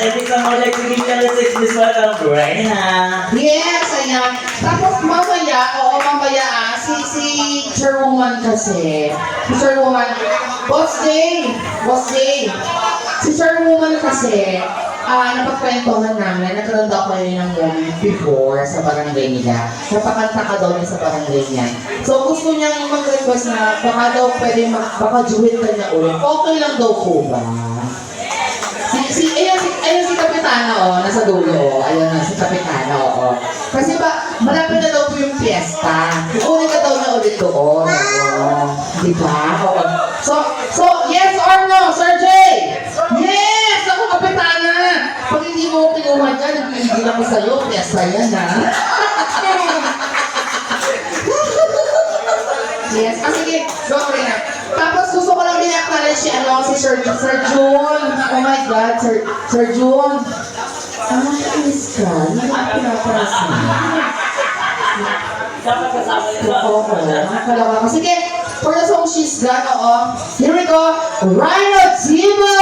Thank you so much. Like, to give Channel 6, Miss Welcome, Reyna. Yes, ayan. Tapos mamaya, si Chairwoman kasi. Si Chairwoman, Boss Jay, si Chairwoman kasi, napagkwentuhan namin, nagkaroon daw kayo ng moment before sa barangay nila. Napakanta ka daw niya sa barangay niya. So gusto niyang mag-request na baka daw pwede baka duet ka niya ulit. Okay lang daw po ba? Ayun si Kapitana, nasa dulo, ayun na, si Kapitana, Kasi malapit na daw po yung fiesta. Kukunin ka daw niya ulit doon, Di ba? So, yes or no, Sir Jay? Yes! Ako, Kapitana! Pag hindi mo kinuha dyan, nag-iigil ako sa'yo, fiesta yan, ha? Yes. Sige, go rin na. Tapos gusto ko lang din si Sir June. Oh my God, Sir June. Miss ka. Hindi ka pinapansin. Dapat kasama yun. Oo, nakakalawa ko. Sige, for the song she's got, Here we go. Rhino Tiba!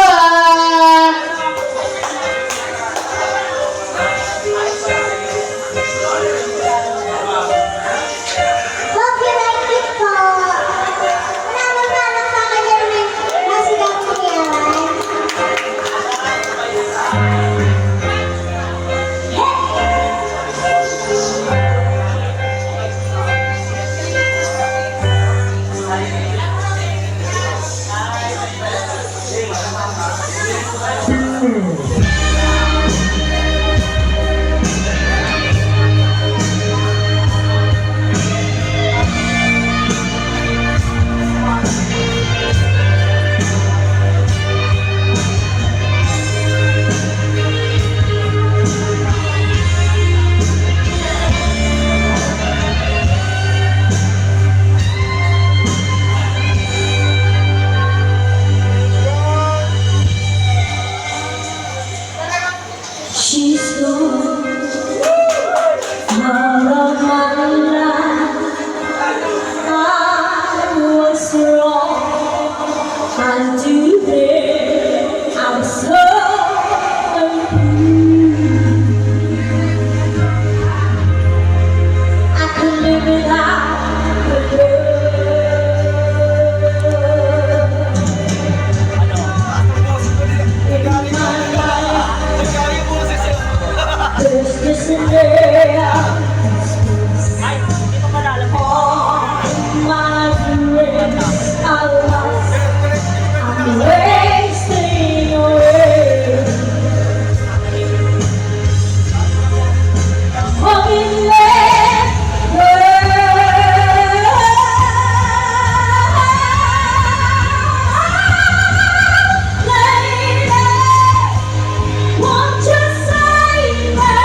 She's gone out of my life. I was wrong, and today I'm so untrue. I could live without her love. In my life, there's this and there. All my dreams are lost. I'm wasting away. Falling won't you save me?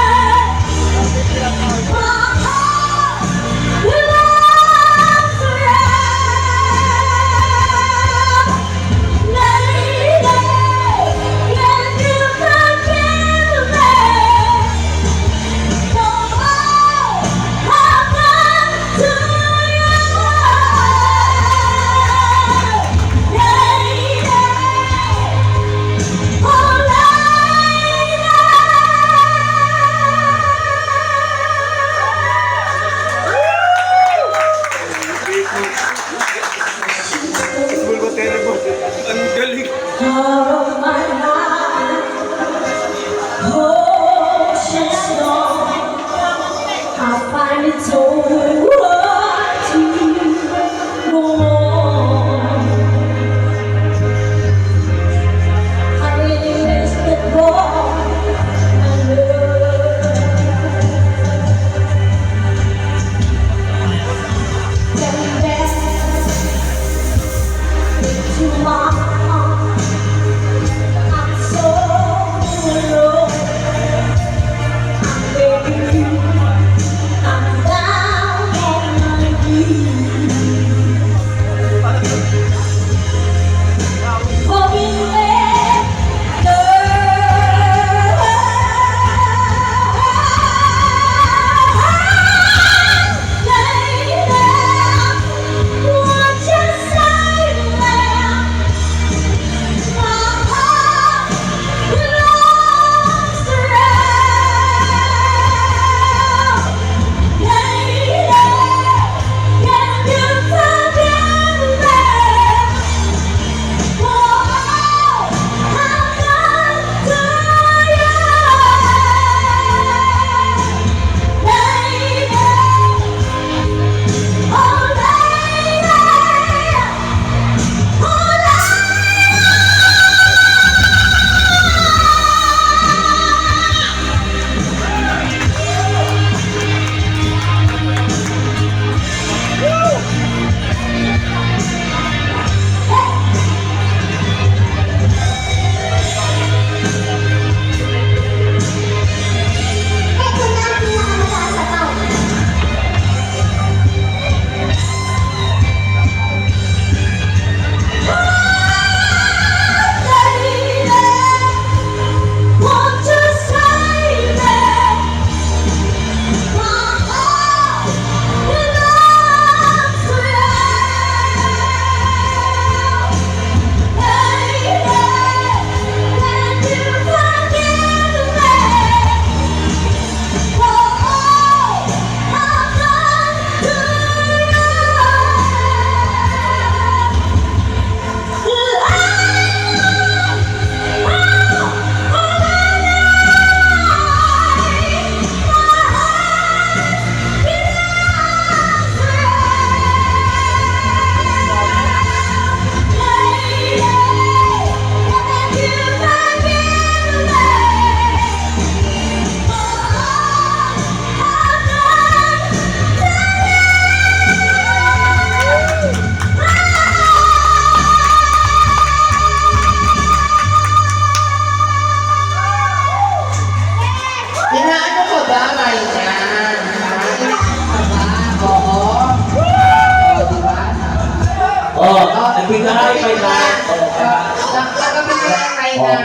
Tanggapin mo na. Tanggapin mo na, Reyna.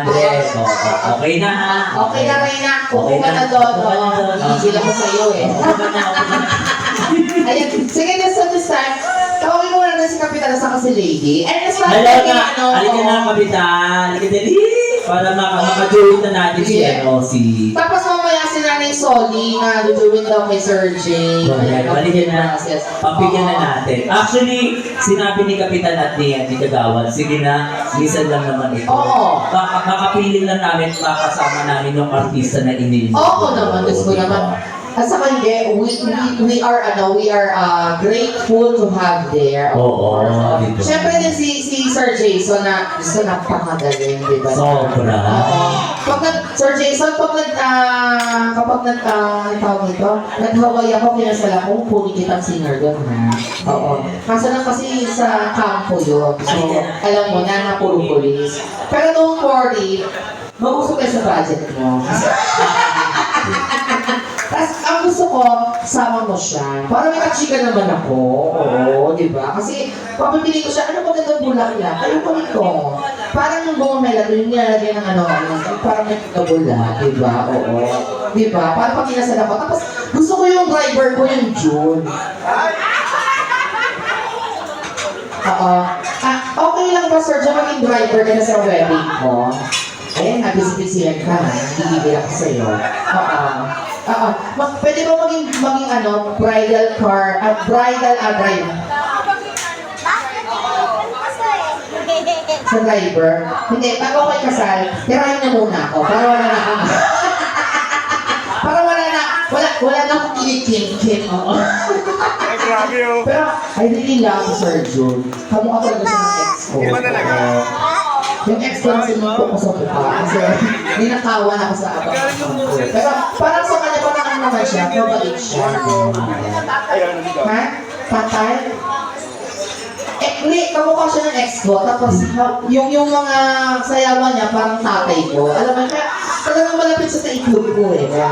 500. Okay na ha. Okay na, Reyna. Kukuha ka na doon. Easy lang ko sa'yo eh. Okay na. Ayan. Sige, this time, tawagin mo na si Kapitan sa kasi lady. And it's not Hello like, na. Halika na, kapitan. Halika dali. Para makajoin na natin si si... Tapos mamaya si Nanay Soli na duduwin daw kay Sir Jay. Halika na. Pagbigyan na natin. Actually, sinabi ni Kapitan at ni Kagawad, sige na, lisan lang naman ito. Oo. Makapili lang namin, makasama namin yung artista na inilin. Oo naman, gusto ko naman. At saka hindi, we are grateful to have there. Oo, dito. Siyempre din si Sir Jason na gusto napakagaling, di ba? Sobra. Oo. Sir Jason, tawag nito, nag-Hawaii ako, kinasal ako, puli kitang singer doon ha. Oo. Kaso lang kasi sa campo yun. So, alam mo na, na puro police. Pero don't worry, mag-usap kayo sa budget mo. Tapos, ang gusto ko, sama mo siya. Para may kachika naman ako. Oo, di ba? Kasi, papipili ko siya, ano ba ganda bulaklak? Ano ko nito? Parang yung bumamela, yung nilalagay ng parang may kabula, di ba? Oo. Di ba? Parang pag inasal ako. Tapos, gusto ko yung driver ko, yung June. Oo. Okay lang ba, Sir John, maging driver ka na sa wedding ko? Ayan, busy-busyhan ka na. Bibigil ako sa'yo. Oo. Oo. Pwede ba maging bridal car, drive? Sa driver? Hindi, bago kayo kasal, tirahin na muna ako. Para wala na akong... para wala na akong kilikimkim. Oo. Ay, grabe oh. Pero, I really love Sir June. Kamukha talaga siya ng ex ko. Iba talaga? Yung ex ko kasi nung ko sa mukha. Kasi ninakawan ako sa abang. Pero parang sa kanya parang ano naman siya, mabait siya. Ay, ano dito? Ha? Patay? Hindi, kamukha siya ng ex ko. Tapos yung mga sayawan niya parang tatay ko. Alam mo, kaya talagang malapit siya sa itlog ko eh. Kaya,